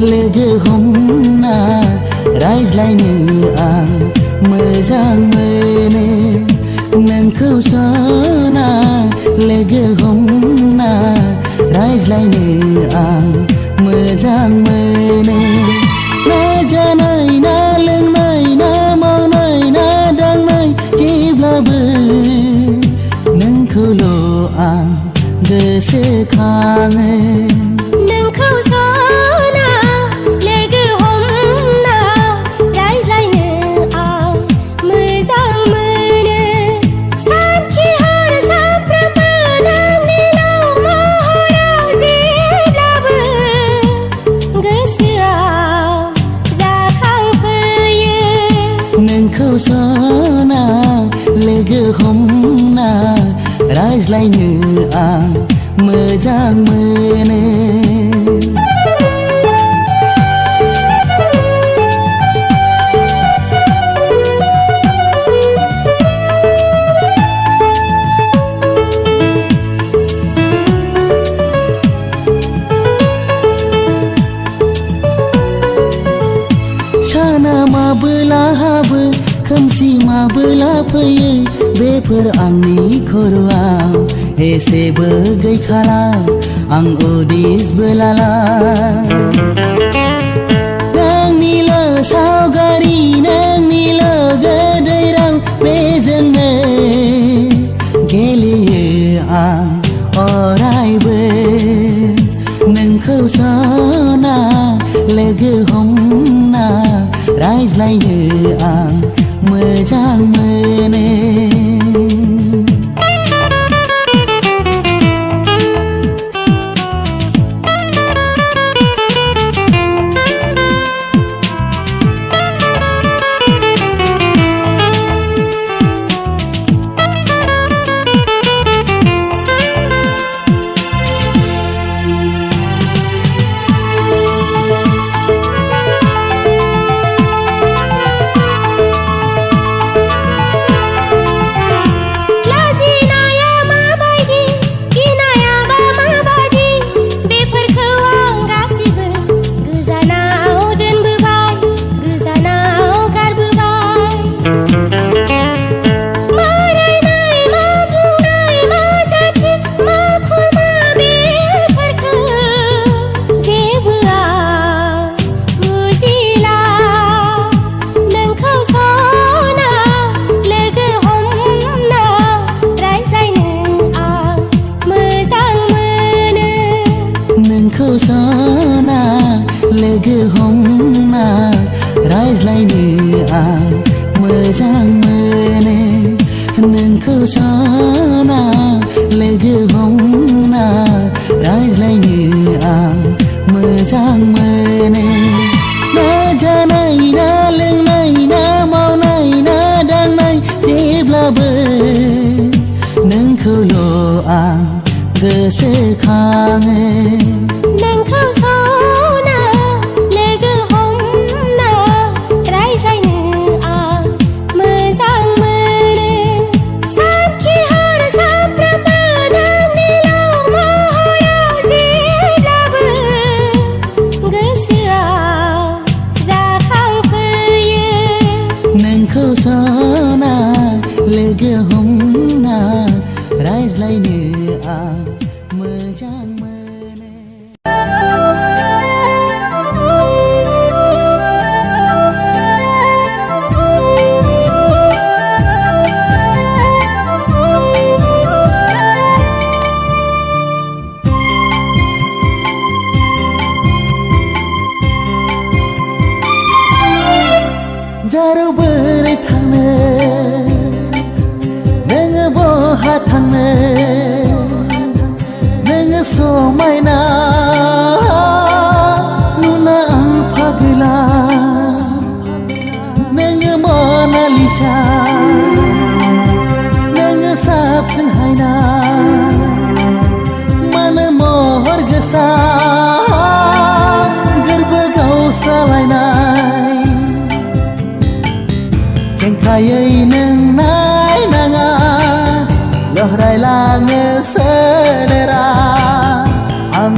लोगो हमना रायज्लायनो आं मोजां मोनो नोंखौ सना लोगो हमना रायज्लायनो आं मोजां मोनो ना जानाय ना लोंनाय ना मावनाय ना दांनाय जेब्लाबो नोंखौल' आं गोसोखाङो नोंखौ सना लोगो हमना रायज्लायनो आं मोजां मोनो सानखि हर सानफ्रोमबो नोंनिल' महराव जेब्लाबो गोसोआव जाखांफैयो नोंखौ सना लोगो हमना रायज्लायनो आं मोजां मोनो साना माबोला हाबो खोमसि माबोला फैयो बेफोर आंनि खर'आव एसेबो गैखाला आं उदिसबो लाला नोंनिल' सावगारि नोंनिल' गोदै राव बेजोंनो गेलेयो आं अरायबो नोंखौ सना लोगो हमना रायज्लायनो आं मोजां मोनो नोंखौ सना लोगो हमना रायज्लायनो आं मोजां मोनो नोंखौ सना लोगो हमना रायज्लायनो आं मोजां मोनो ना जानाय ना लोंनाय ना मावनाय ना दांनाय जेब्लाबो नोंखौल' आं गोसोखाङो नोंखौ सना लोगो हमना रायज्लायनो आं मोजां मोनो सानखि हर सानफ्रोमबो नोंनिल' महराव जेब्लाबो गोसोआव जाखांफैयो नोंखौ सना लोगो हमना रायज्लायनो आं मोजां मोनो जेराव बोरै थांनो नोङो बहा थांनो नोङो समायना नुना आं फागला नोङो मनालिसा नोङो साबसिन हायना मानो महर गोसा गोरबो गावस्रालायनाय खेंखायै नों नायनाङा लहरायलाङो सोलेरा आं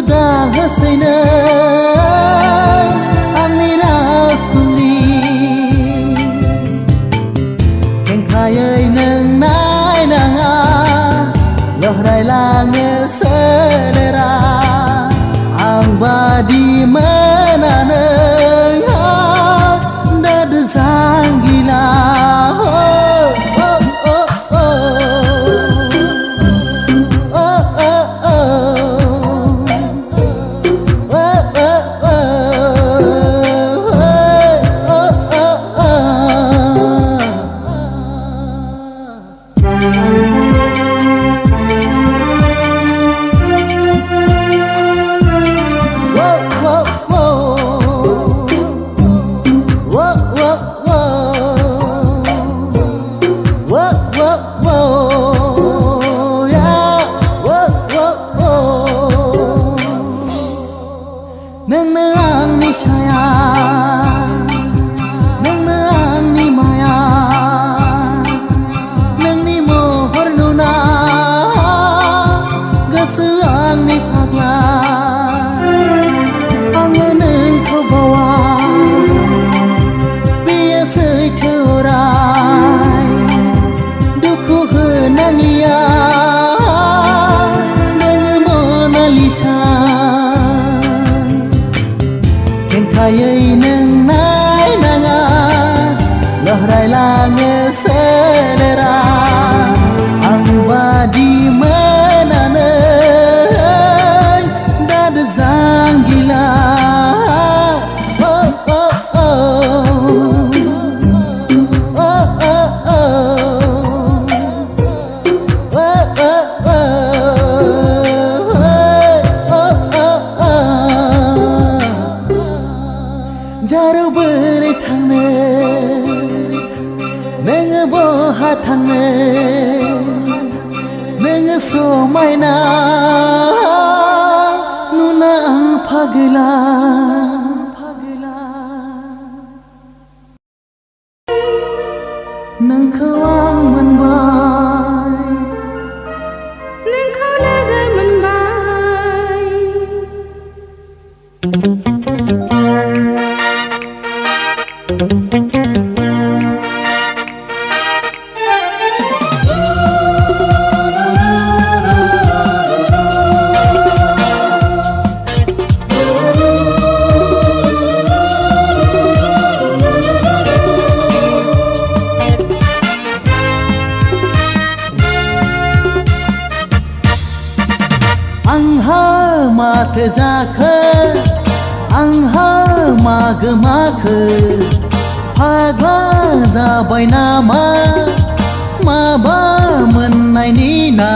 dah hasina Amira suli Keng kayai neng nai nanga Loh rai lange selera Ang badi menaneng Dad zanggila Neng ni saya Neng ni maya Neng ni mohor nuna Gasuang ni pagla Angyo neng kau bawa Biya seurai Duku henania Neng Mona Lisa Kayai neng nai nanga Loh rai lange selera Ang badi menaneng Dad zanggila Oh oh oh Oh oh oh Oh oh Jaro beri thangne Neng boha thangne Neng somaina Nuna ang pagila Neng kawang manbay Neng kau laga manbay Angha mat zakhe Angha mag makhe Phagla zabai nama Maba menai nina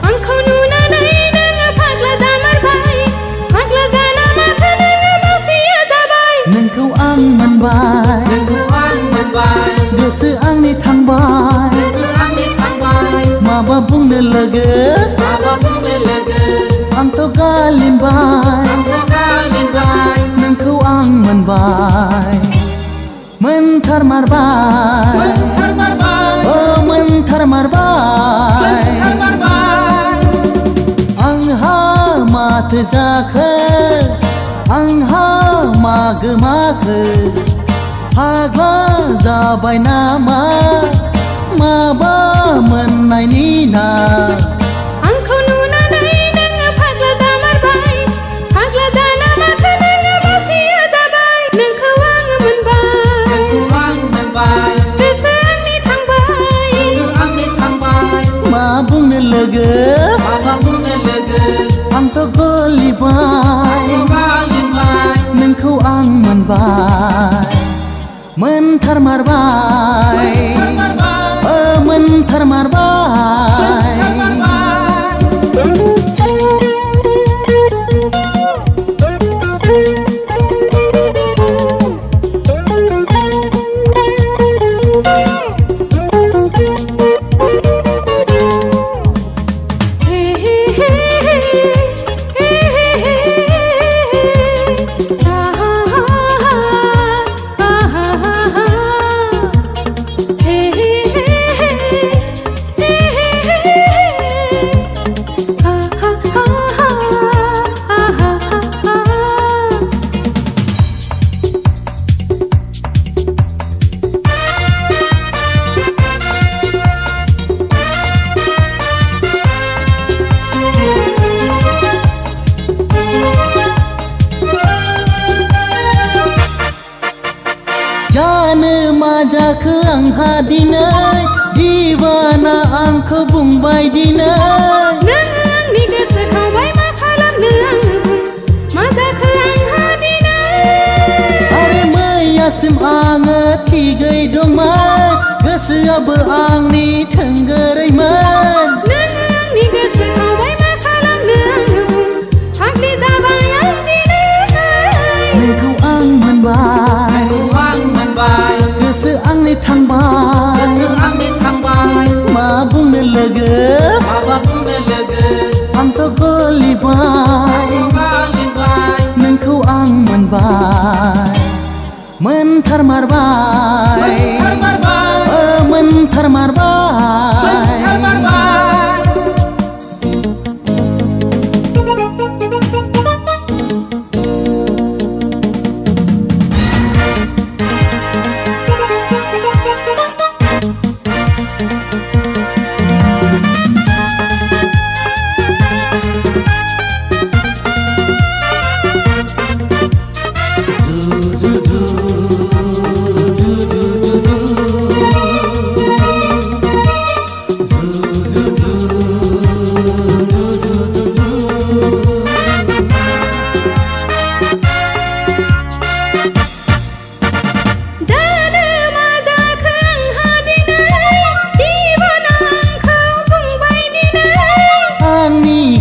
Angkau nuna nai nanga phagla zamar bai Phagla zana maka nanga masia zabai Neng kau ang manbai Gesu ang ni thangbai Maba bung ne lege Ang to galin bai Neng kau ang manbai Menthar marbai Oh menthar marbai Angha mat zakhe Angha mag makhe Phagla zabai nama Maba menai nina Angkau nuna nai nanga phagla zamar bai Phagla zana maka nanga masia zabai Neng kawang manbai Desang ni thangbai Ma bung ne lege Ang to goli bai Neng kau ang manbai Menthar marbai Oh menthar marbai Hey जाखो आंहा दिनै दिवाना आंखौ बुंबाय दिनै नोङो आंनि गोसो खावबाय मा खालामनो आङो बुं मा जाखो आंहा दिनै आरे मैयासिम आङो थिगै दंमोन गोसोआबो आंनि थोंगोरैमोन नोङो आंनि गोसो खावबाय मा खालामनो आङो बुं फाग्लि जाबाय आं दिनै नोंखौ आं मोनबाय गोसो आंनि थांबाय मा बुंनो लोगो आंथ' गलिबाय नोंखौ आं मोनबाय मोनथारमारबाय मोनथारमारबाय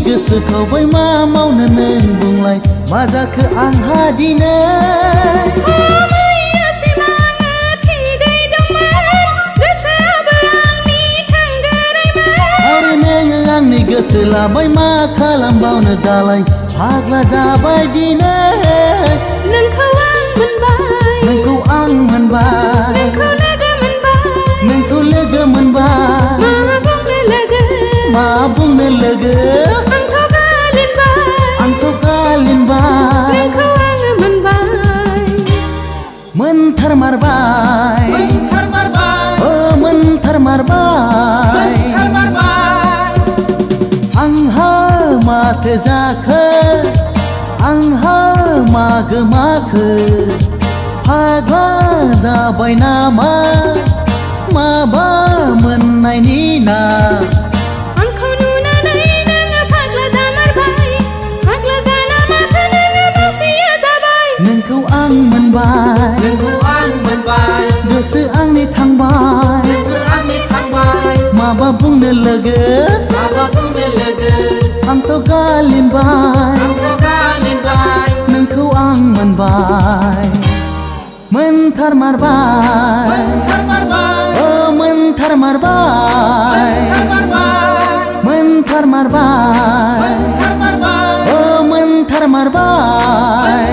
गोसोखावबाय मा मावनो नों बुंलाय मा जाखो आंहा दिनै मैयासिम आङो थिगै दंमोन गोसोआबो आंनि थोंगोरैमोन आरे नोङो आंनि गोसो लाबाय मा खालामबावनो दालाय फाग्ला जाबाय दिनै नोंखौ आं मोनबाय नोंखौ आं मोनबाय नोंखौ लोगो मोनबाय मा बुंनो लोगो आंथ' गालिनबाय नोंखौ आङो मोनबाय मोनथारमारबाय मोनथारमारबाय आंहा माथो जाखो आंहा मा गोमाखो फाग्ला जाबाय नामा माबा मोननायनि ना आंखौ नुनानै नोङो फाग्ला जामारबाय फाग्ला जाना माथो नोङो बासिया जाबाय नोंखौ आं मोनबाय गोसो आंनि थांबाय माबा बुंनो लोगो आंथ' गालिनबाय नोंखौ आं मोनबाय मोनथारमारबाय मोनथारमारबाय मोनथारमारबाय मोनथारमारबाय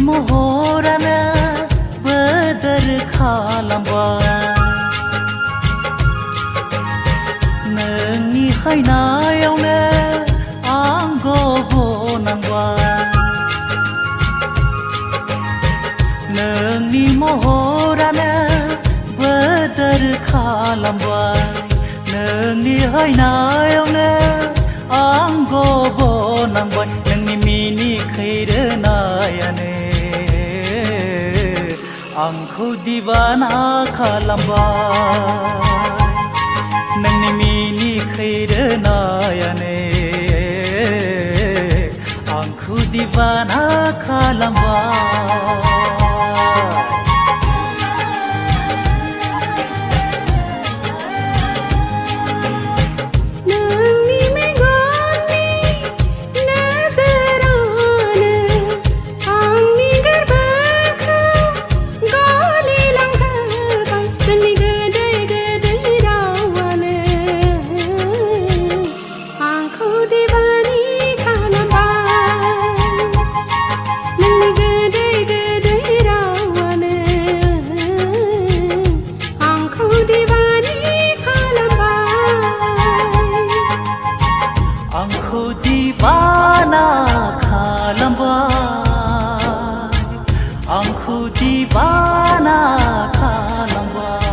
महरानो बोदोर खालामबाय महरानो बोदोर खालामबाय नोंनि हैनायावनो आं गबनांबाय नोंनि मिनि खैरोनायानो आंखौ दिवाना खालामबाय नोंनि मिनि खैरोनायानो आंखौ दिवाना खालामबाय आंखौ दिवाना खालामबाय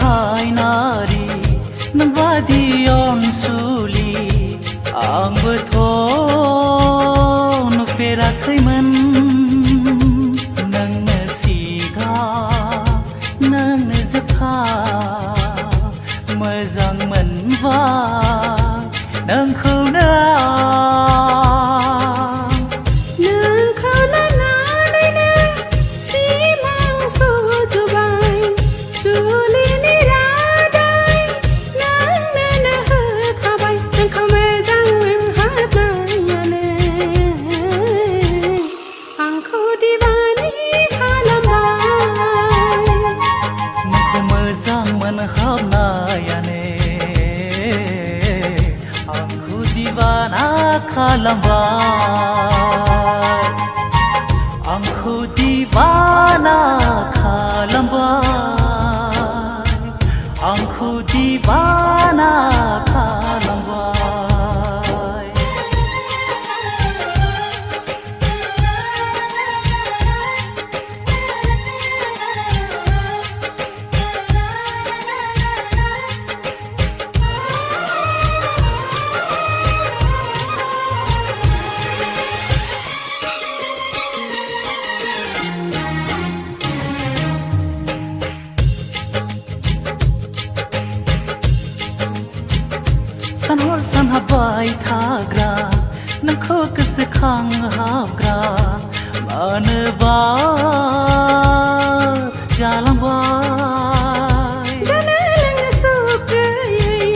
हायनारि नोंबादि अनसुलि आंबोथ' नुफेराखैमोन नोंनो सिगा नोंनो जोबथा मोजां मोनबाय नोंखौनो आंखौ दिवाना खालामबाय आंखौ दिवाना खालामबाय आंखौ दिवाना खालामबाय सानहर सानहाबबाय थाग्रा नोंखौ गोसोखांहाबग्रा मानोबा जालांबाय जानो लोंनो सुख गैयै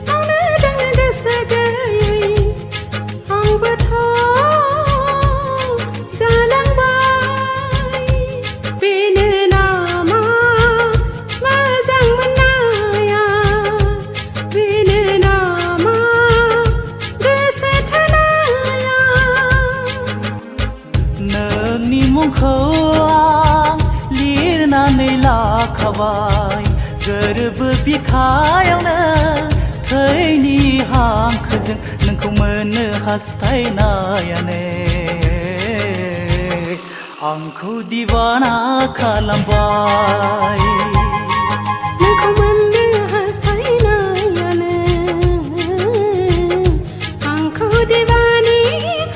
मावनो दांनो गोसो गैयै आंबोथ' जालांबाय बेनो नामा मोजां मोननाया बेनो नामा गोसो थोनाया नोंनि मुंखौ आं लिरनानै लाखाबाय गोरबो बिखायावनो थैनि हांखोजों नोंखौ मोननो हास्थायनायानो आंखौ दिवाना खालामबाय नोंखौ मोननो हास्थायनायानो आंखौ दिवानी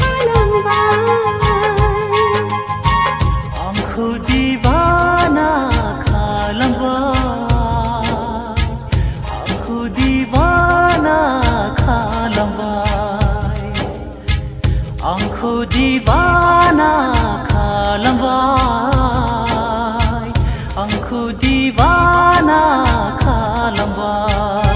खालामबाय आंखौ दिवाना खालामबाय आंखौ दिवाना खालामबाय आंखौ दिवाना खालामबाय आंखौ दिवाना खालामबाय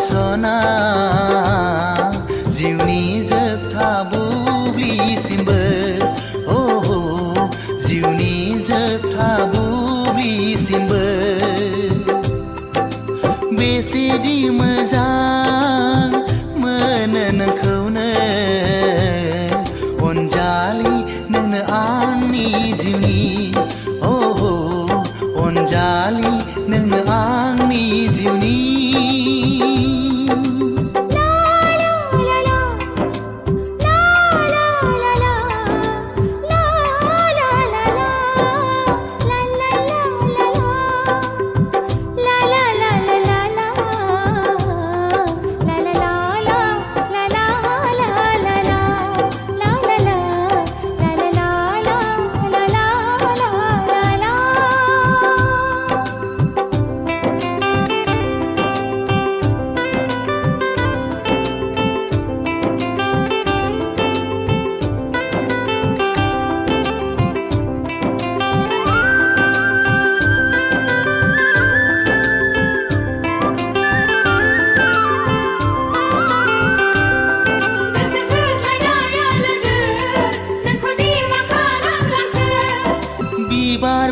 सना जिउनि जोबथा बुब्लिसिमबो ओहो जिउनि जोबथा बुब्लिसिमबो बेसेदि मोजां मोनो नोंखौनो अनजालि नोंनो आंनि जिउनि ओहो अनजालि नोंनो आंनि जिउनि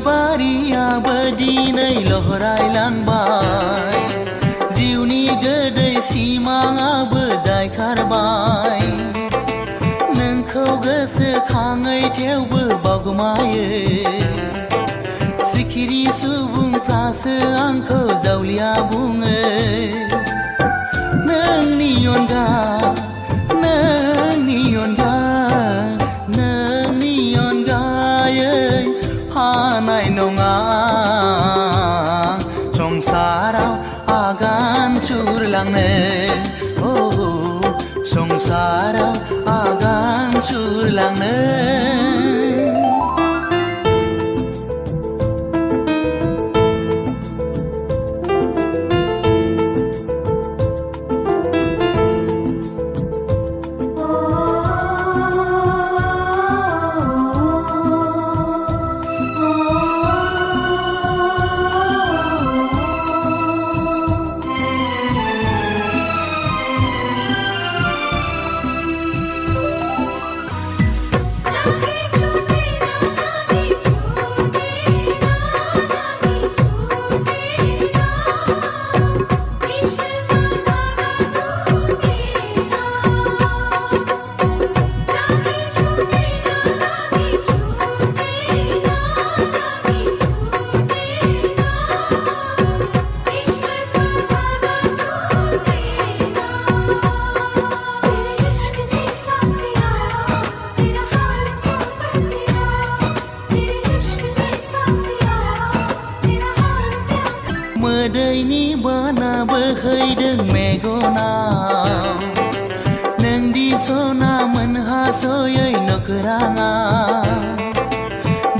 बारियाबो दिनै लहरायलांबाय जिउनि गोदै सिमाङाबो जायखारबाय नोंखौ गोसोखाङै थेवबो बावगोमायो सिखिरि सुबुंफ्रासो आंखौ जावलिया बुङो नोंनि अनगा नोंनि अनगायै हानाय नङा संसाराव आगान सुरलांनो ओहो संसाराव आगान सुरलांनो मोदैनि बाना बोहैदों मेगनाव नोंदि सना मोनहासयै नोगोराङा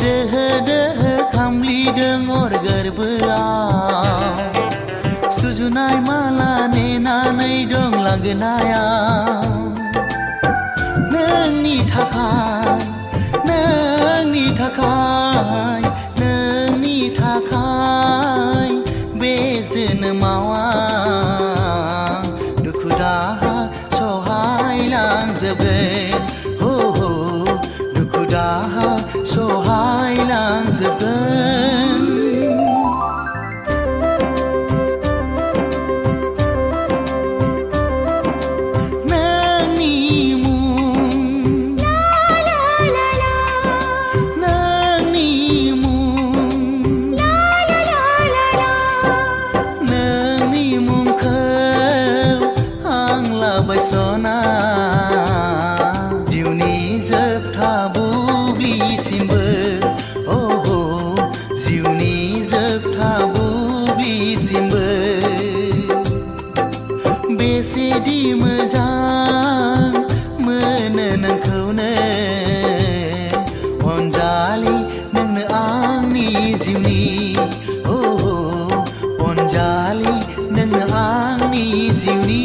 दोहो दोहो खामलिदों अर गोरबोआव सुजुनाय माला नेनानै दं लांगोनायाव नोंनि थाखाय बे जोनोमावा दुखु दाहा सहायलांजोबगोन हो दुखु दाहा सहायलांजोबगोन बेसेदि मोजां मोनो नोंखौनो अनजालि नोंनो आंनि जिउनि अनजालि नोंनो आंनि जिउनि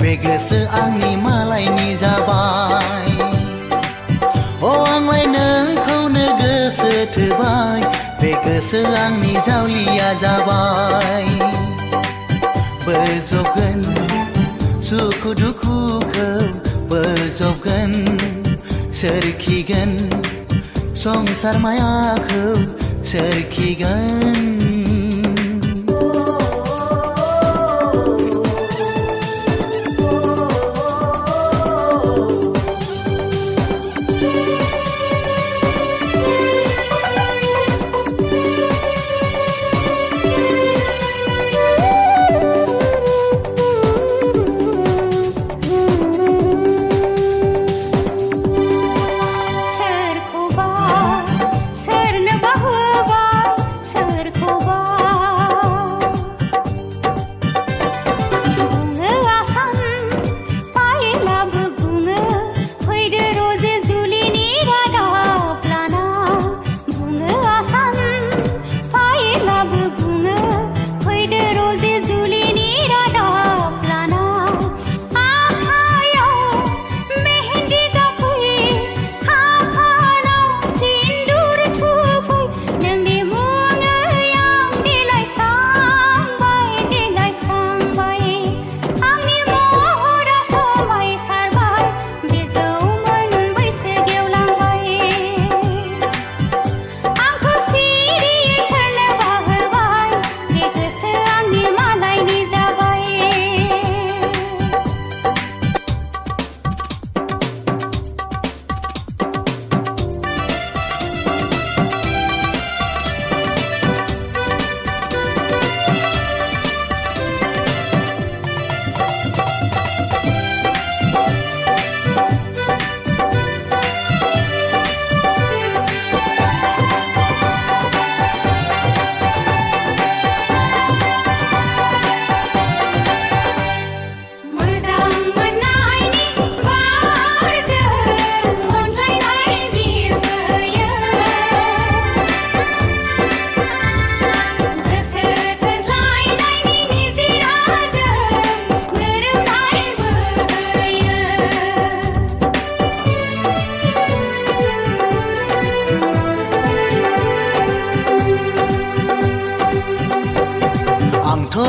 बे गोसो आंनि मालायनि जाबाय आंलाय नोंखौनो गोसो थोबाय बे गोसो आंनि जावलिया जाबाय बोजबगोन सुखु दुखुखौ बोजबगोन सोरखिगोन संसार मायाखौ सोरखिगोन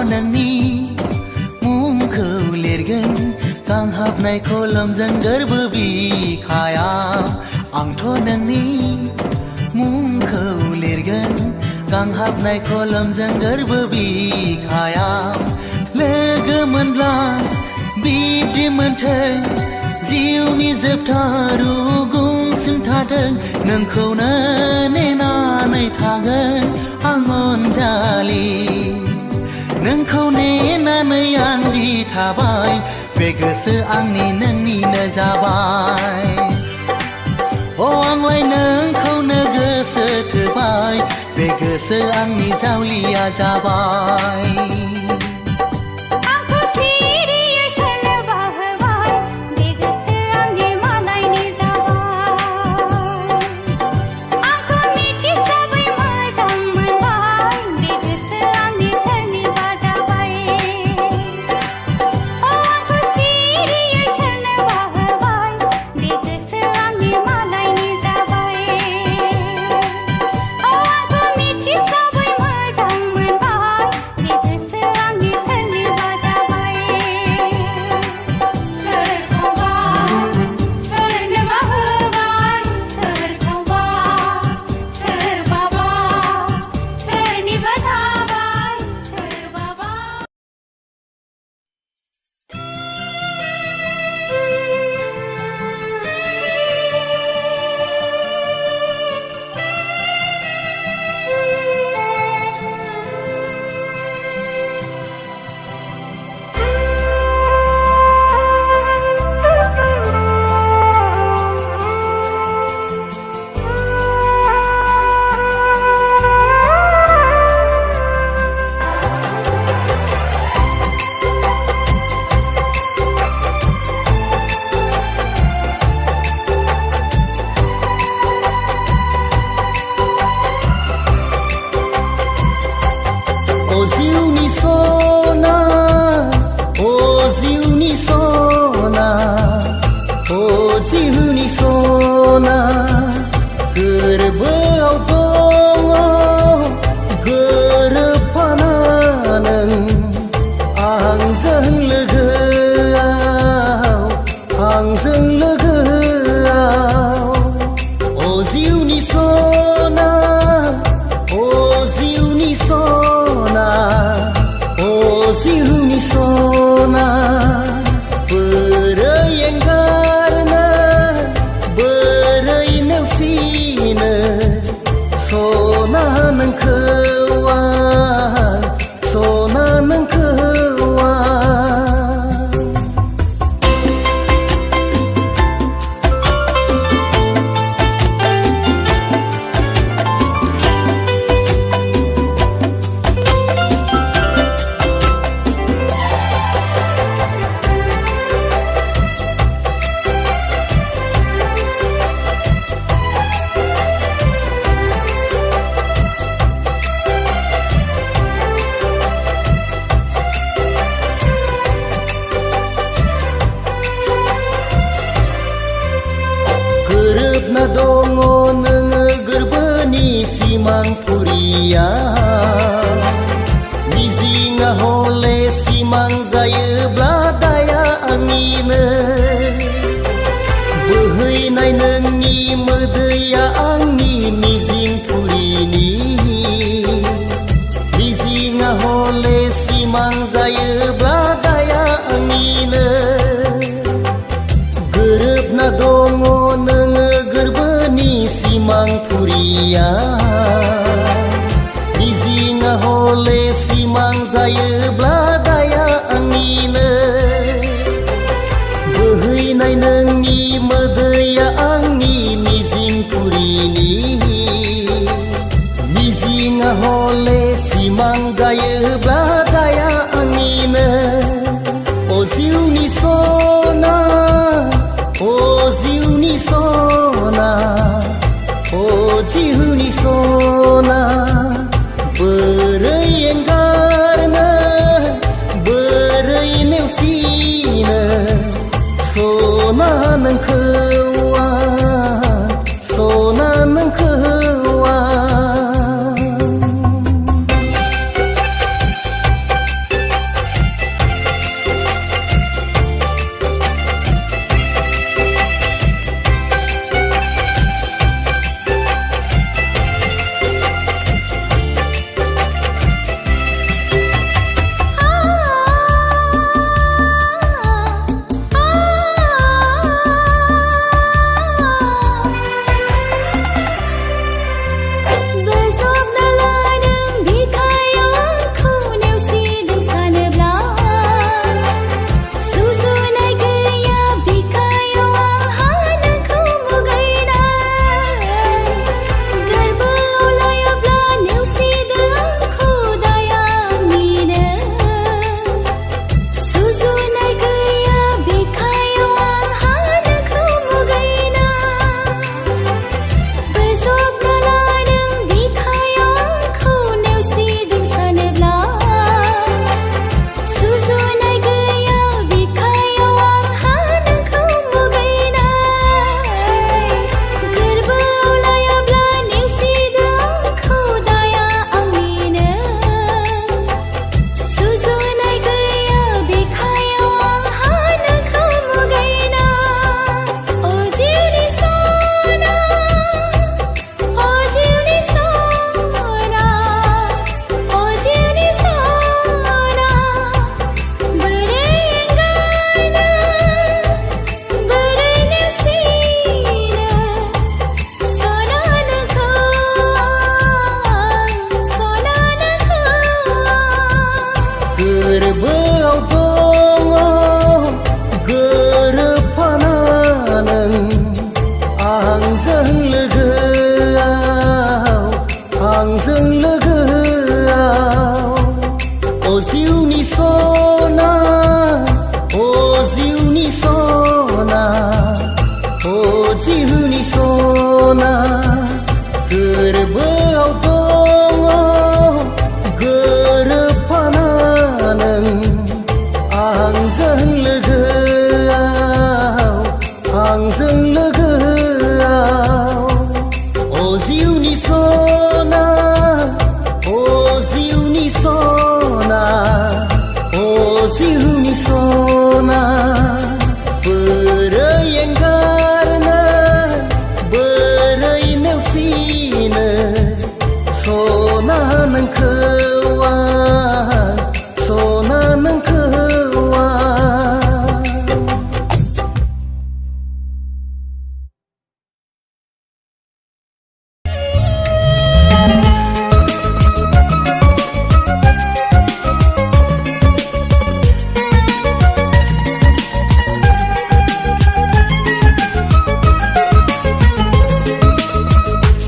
नोंनि मुंखौ लिरगोन गांहाबनाय खलमजों गोरबो बिखायाव आंथ' नोंनि मुंखौ लिरगोन गांहाबनाय खलमजों गोरबो बिखायाव लोगो मोनब्ला बिब्दि मोनथों जिउनि जोबथा रुगुंसिम थाथों नोंखौनो नेनानै थागोन आं अनजालि नोंखौ नेनानै आं दि थाबाय बे गोसो आंनि नोंनिनो जाबाय अ आंलाय नोंखौनो गोसो थोबाय बे गोसो आंनि जावलिया जाबाय आंजों लोगोआव अ जिउनि सना अ जिउनि सना अ जिउनि सना गोरबोआव दङ गोरोबफाना नों आंजों लोगोआव आंजों लोगोआव अ जिउनि सना अ जिउनि सना अ जिउनि सना बोरै एंगारनो बोरै नेवसिनो सना नोंखौ आं सना नोंखौ आं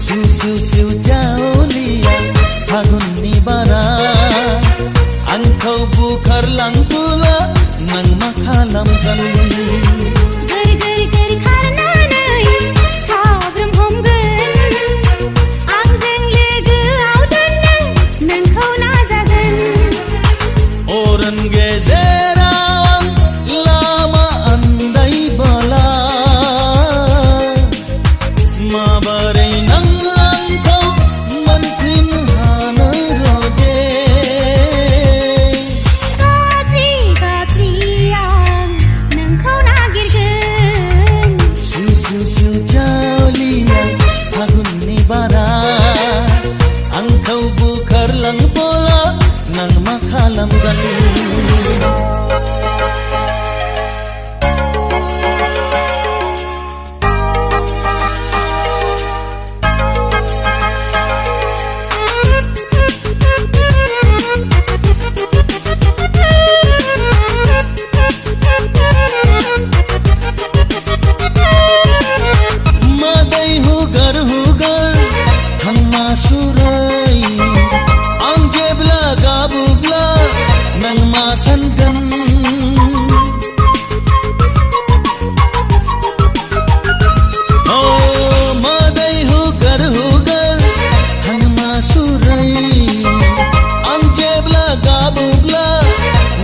सिउ सिउ सिउ जावलिया फागुननि बारा आंखौ बुखारलांबोला नों मा खालामगोन गोर गोर गोर खारनानै साब्रोम हमगोन आंजों लोगोआव दोननो नोंखौ नाजागोन अरन गेजेराव लामा आन्दायबोला माबोरै नों आंखौ मोनफिनहानो रोजे गाज्रि गाज्रि आं नोंखौ नागिरगोन सिउ सिउ सिउ जावलिया फागुननि बारा आंखौ बुखारलांबोला नों मा खालामगोन मादै हुगार हुगार थांना सुरै आं जेब्ला गाबोब्ला नों मा सानगोन अ मादै हुगार हुगार थांना सुरै आं जेब्ला गाबोब्ला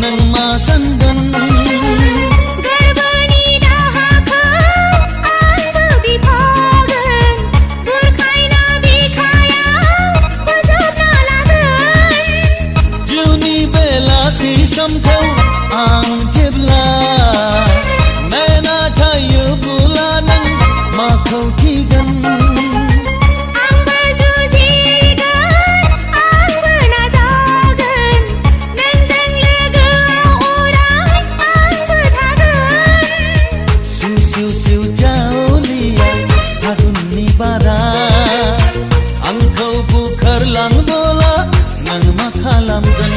नों मा सानगोन गोरबोनि दाहाखौ आंबो बिफागोन बुरखायना बिखायाव बोजबना लागोन जिउनि बेलासि समखौ आं जेब्ला नायना थायोब्ला नों माखौ गिगोन आंबो जुजिगोन आंबो नाजागोन नोंजों लोगोआव अराय आंबो थागोन सिउ सिउ सिउ जावलिया फागुननि बारा आंखौ बुखारलांबोला नों मा खालामगोन